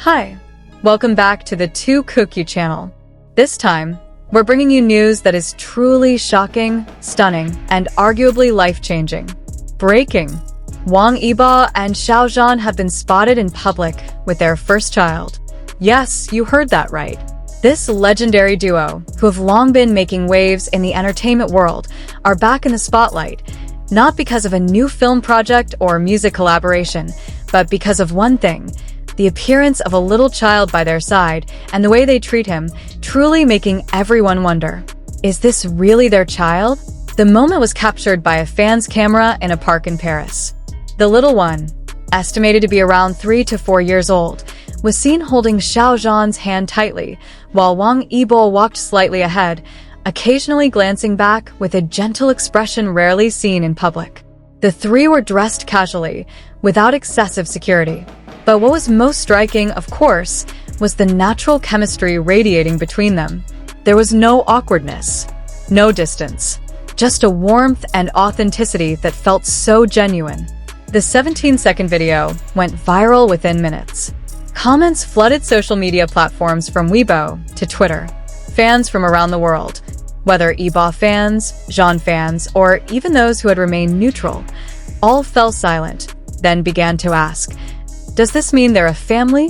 Hi, welcome back to the Two Kook U channel. This time, we're bringing you news that is truly shocking, stunning, and arguably life-changing. Breaking! Wang Yibo and Xiao Zhan have been spotted in public with their first child. Yes, you heard that right. This legendary duo, who have long been making waves in the entertainment world, are back in the spotlight, not because of a new film project or music collaboration, but because of one thing: the appearance of a little child by their side and the way they treat him, truly making everyone wonder, is this really their child? The moment was captured by a fan's camera in a park in Paris. The little one, estimated to be around 3 to 4 years old, was seen holding Xiao Zhan's hand tightly, while Wang Yibo walked slightly ahead, occasionally glancing back with a gentle expression rarely seen in public. The three were dressed casually, without excessive security. But what was most striking, of course, was the natural chemistry radiating between them. There was no awkwardness, no distance, just a warmth and authenticity that felt so genuine. The 17-second video went viral within minutes. Comments flooded social media platforms from Weibo to Twitter. Fans from around the world, whether Yibo fans, Zhan fans, or even those who had remained neutral, all fell silent, then began to ask, does this mean they're a family?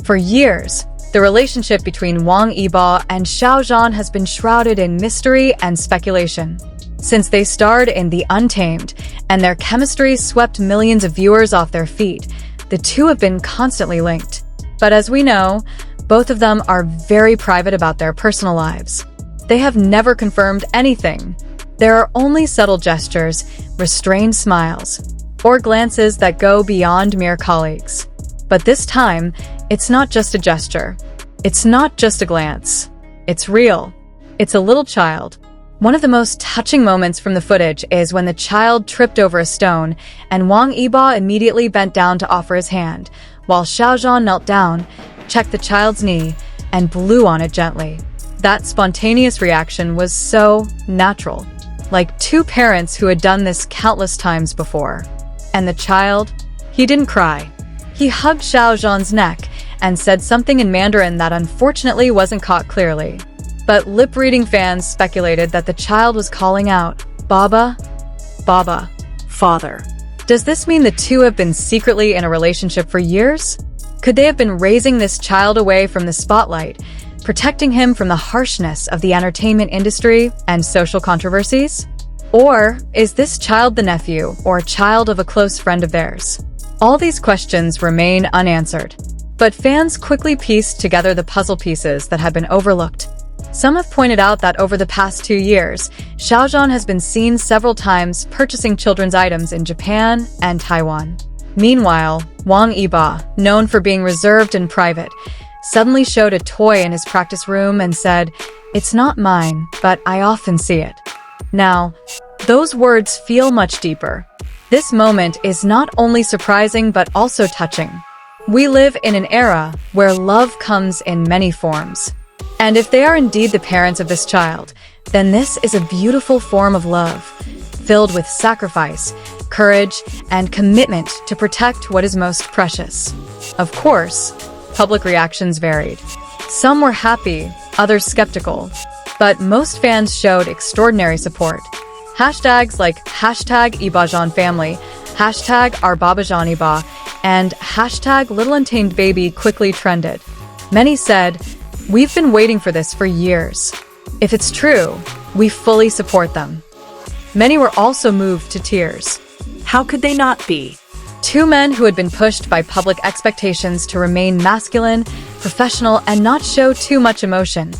For years, the relationship between Wang Yibo and Xiao Zhan has been shrouded in mystery and speculation. Since they starred in the Untamed and their chemistry swept millions of viewers off their feet, the two have been constantly linked. But as we know, both of them are very private about their personal lives. They have never confirmed anything. There are only subtle gestures, restrained smiles, or glances that go beyond mere colleagues. But this time, it's not just a gesture. It's not just a glance. It's real. It's a little child. One of the most touching moments from the footage is when the child tripped over a stone and Wang Yibo immediately bent down to offer his hand, while Xiao Zhan knelt down, checked the child's knee, and blew on it gently. That spontaneous reaction was so natural, like two parents who had done this countless times before. And the child? He didn't cry. He hugged Xiao Zhan's neck and said something in Mandarin that unfortunately wasn't caught clearly. But lip-reading fans speculated that the child was calling out, Baba, Baba, Father. Does this mean the two have been secretly in a relationship for years? Could they have been raising this child away from the spotlight, protecting him from the harshness of the entertainment industry and social controversies? Or is this child the nephew or a child of a close friend of theirs? All these questions remain unanswered. But fans quickly pieced together the puzzle pieces that had been overlooked. Some have pointed out that over the past 2 years, Xiao Zhan has been seen several times purchasing children's items in Japan and Taiwan. Meanwhile, Wang Yibo, known for being reserved and private, suddenly showed a toy in his practice room and said, "It's not mine, but I often see it." Now, those words feel much deeper. This moment is not only surprising but also touching. We live in an era where love comes in many forms. And if they are indeed the parents of this child, then this is a beautiful form of love, filled with sacrifice, courage, and commitment to protect what is most precious. Of course, public reactions varied. Some were happy, others skeptical, but most fans showed extraordinary support. Hashtags like #YiboZhanFamily, #OurBabaZhanYibo, and #LittleUntamedBaby quickly trended. Many said, "We've been waiting for this for years. If it's true, we fully support them." Many were also moved to tears. How could they not be? Two men who had been pushed by public expectations to remain masculine, professional, and not show too much emotion,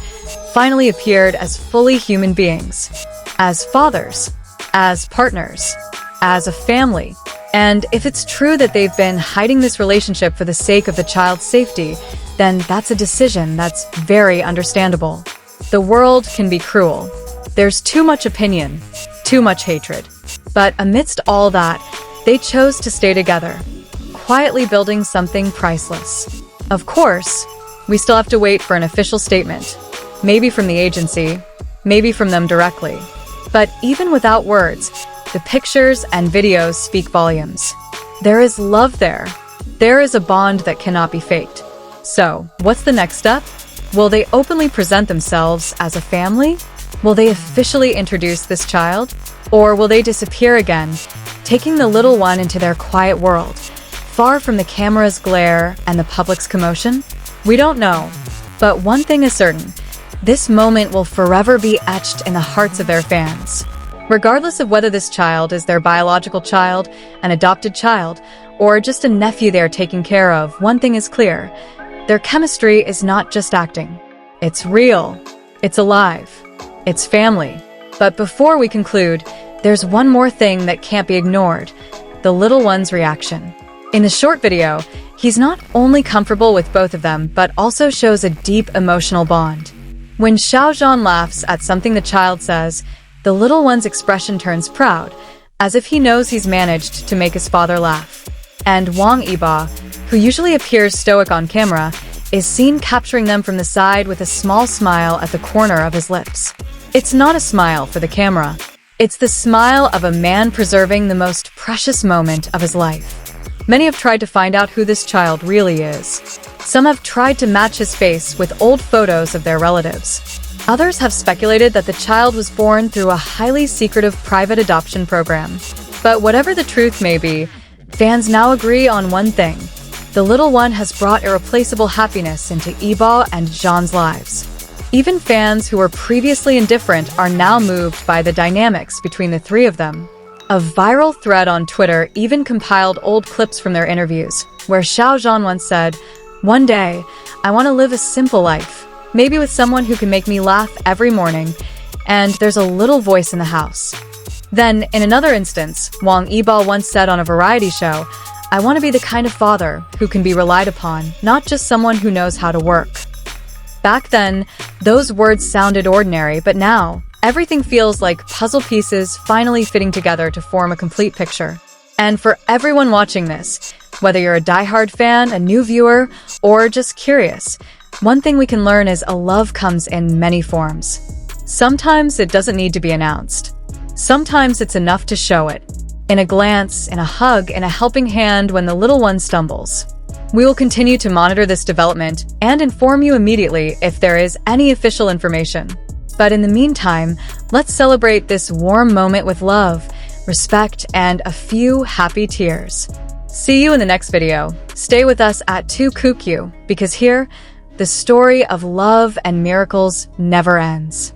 finally appeared as fully human beings, as fathers, as partners, as a family. And if it's true that they've been hiding this relationship for the sake of the child's safety, then that's a decision that's very understandable. The world can be cruel. There's too much opinion, too much hatred. But amidst all that, they chose to stay together, quietly building something priceless. Of course, we still have to wait for an official statement, maybe from the agency, maybe from them directly. But even without words, the pictures and videos speak volumes. There is love there. There is a bond that cannot be faked. So, what's the next step? Will they openly present themselves as a family? Will they officially introduce this child? Or will they disappear again, taking the little one into their quiet world, far from the camera's glare and the public's commotion? We don't know, but one thing is certain. This moment will forever be etched in the hearts of their fans. Regardless of whether this child is their biological child, an adopted child, or just a nephew they're taking care of, one thing is clear. Their chemistry is not just acting. It's real. It's alive. It's family. But before we conclude, there's one more thing that can't be ignored: the little one's reaction. In the short video, he's not only comfortable with both of them, but also shows a deep emotional bond. When Xiao Zhan laughs at something the child says, the little one's expression turns proud, as if he knows he's managed to make his father laugh. And Wang Yibo, who usually appears stoic on camera, is seen capturing them from the side with a small smile at the corner of his lips. It's not a smile for the camera. It's the smile of a man preserving the most precious moment of his life. Many have tried to find out who this child really is. Some have tried to match his face with old photos of their relatives. Others have speculated that the child was born through a highly secretive private adoption program. But whatever the truth may be, fans now agree on one thing: the little one has brought irreplaceable happiness into Yibo and Zhan's lives. Even fans who were previously indifferent are now moved by the dynamics between the three of them. A viral thread on Twitter even compiled old clips from their interviews, where Xiao Zhan once said, "One day, I want to live a simple life, maybe with someone who can make me laugh every morning, and there's a little voice in the house." Then, in another instance, Wang Yibo once said on a variety show, "I want to be the kind of father who can be relied upon, not just someone who knows how to work." Back then, those words sounded ordinary, but now, everything feels like puzzle pieces finally fitting together to form a complete picture. And for everyone watching this, whether you're a diehard fan, a new viewer, or just curious, one thing we can learn is a love comes in many forms. Sometimes it doesn't need to be announced. Sometimes it's enough to show it. In a glance, in a hug, in a helping hand when the little one stumbles. We will continue to monitor this development and inform you immediately if there is any official information. But in the meantime, let's celebrate this warm moment with love, respect, and a few happy tears. See you in the next video. Stay with us at Two Kook U, because here, the story of love and miracles never ends.